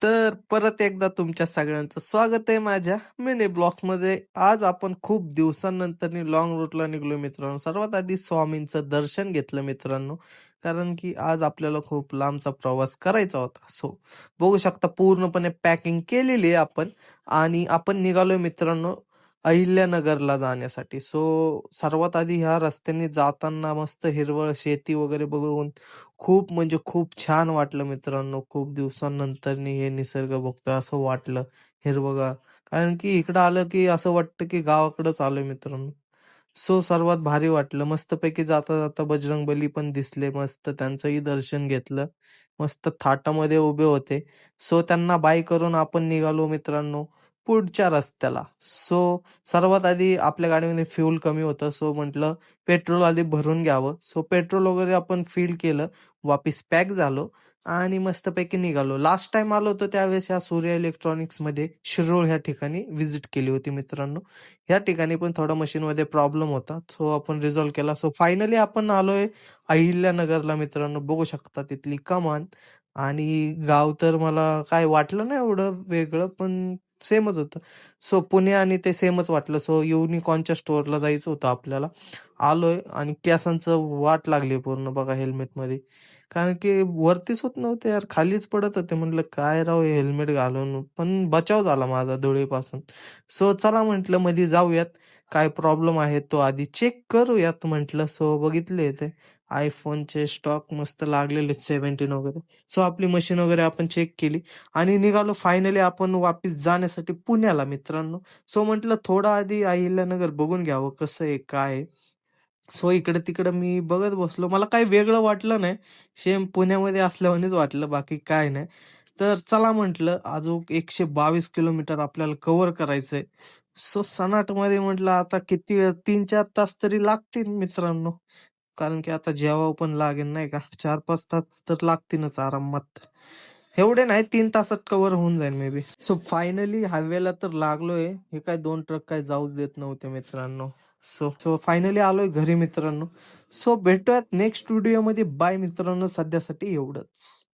तर परत एकदा तुमच्या सगळ्यांचं स्वागत आहे माझ्या मिनी ब्लॉग्समध्ये. आज आपण खूप दिवसांनंतर लॉंग रूटला निघलो मित्रांनो. सर्वात आधी स्वामींचं दर्शन घेतलं मित्रांनो, कारण की आज आपल्याला खूप लांबचा प्रवास करायचा होता. बघू शकता पूर्णपणे पॅकिंग केलेली आहे आपण आणि आपण निघालोय मित्रांनो अहिल्यानगरला जाण्यासाठी. सर्वात आधी ह्या रस्त्याने जाताना मस्त हिरवळ शेती वगैरे बघून खूप म्हणजे खूप छान वाटलं मित्रांनो. खूप दिवसांनंतरनी हे निसर्ग बघतोय असं वाटलं हिरवंगार. कारण की इकडं आलं की असं वाटतं की गावाकडंच आलोय मित्रांनो. सर्वात भारी वाटलं. मस्तपैकी जाता-जाता बजरंगबली पण दिसले मस्त. त्यांचंही दर्शन घेतलं. मस्त थाटामध्ये उभे होते. त्यांना बाय करून आपण निघालो मित्रांनो पुढच्या रस्त्याला. सर्वात आधी आपल्या गाडीमध्ये फ्यूल कमी होतं. म्हटलं पेट्रोल आधी भरून घ्यावं. पेट्रोल वगैरे आपण फिल केलं. वापिस पॅक झालो आणि मस्तपैकी निघालो. लास्ट टाईम आलो होतो त्यावेळेस ह्या सूर्या इलेक्ट्रॉनिक्समध्ये शिरोळ ह्या ठिकाणी व्हिजिट केली होती मित्रांनो. ह्या ठिकाणी पण थोडा मशीनमध्ये प्रॉब्लेम होता. आपण रिझॉल्व्ह केला. फायनली आपण आलोय अहिल्यानगरला मित्रांनो. बघू शकता तिथली कमान आणि गाव तर मला काय वाटलं नाही एवढं वेगळं, पण सेमच होतं. पुणे आणि ते सेमच वाटलं. युनिकॉर्नच्या स्टोअरला जायचं होतं आपल्याला. आलोय आणि केसांचं वाट लागली पूर्ण बघा हेल्मेटमध्ये. कारण की वरतीच होत नव्हते यार, खालीच पडत होते. म्हटलं काय राव हे हेल्मेट घालून, पण बचाव झाला माझा धुळीपासून. चला म्हटलं मध्ये जाऊयात. काय प्रॉब्लेम आहे तो आधी चेक करूयात म्हटलं. बघितले ते iPhoneचे स्टॉक मस्त लागलेले 17 वगैरे. आपली मशीन वगैरे आपण चेक केली आणि निघालो फायनली आपण वापस जाण्यासाठी पुण्याला मित्रांनो. म्हटलं थोडं आधी अहिल्यानगर बघून घ्यावं कसं आहे, काय आहे. इकडं-तिकडं मी बघत बसलो. मला काही वेगळं वाटलं नाही. सेम पुण्यामध्ये असल्यावानीच वाटलं, बाकी काय नाही. तर चला म्हटलं अजून 122 किलोमीटर आपल्याला कव्हर करायचंय. सनाटमध्ये म्हटलं आता किती वेळ 3-4 तास तरी लागतील मित्रांनो. कारण की आता जेवावं पण लागेल नाही का. 4-5 तास तर लागतीलच आरामात. एवढे नाही 3 तासात कव्हर होऊन जाईल मे बी. फायनली हायवेला तर लागलोय. हे काय 2 ट्रक काय जाऊ देत नव्हते मित्रांनो. फायनली आलोय घरी मित्रांनो. भेटूयात नेक्स्ट व्हिडिओमध्ये. बाय मित्रांनो, सध्यासाठी एवढंच.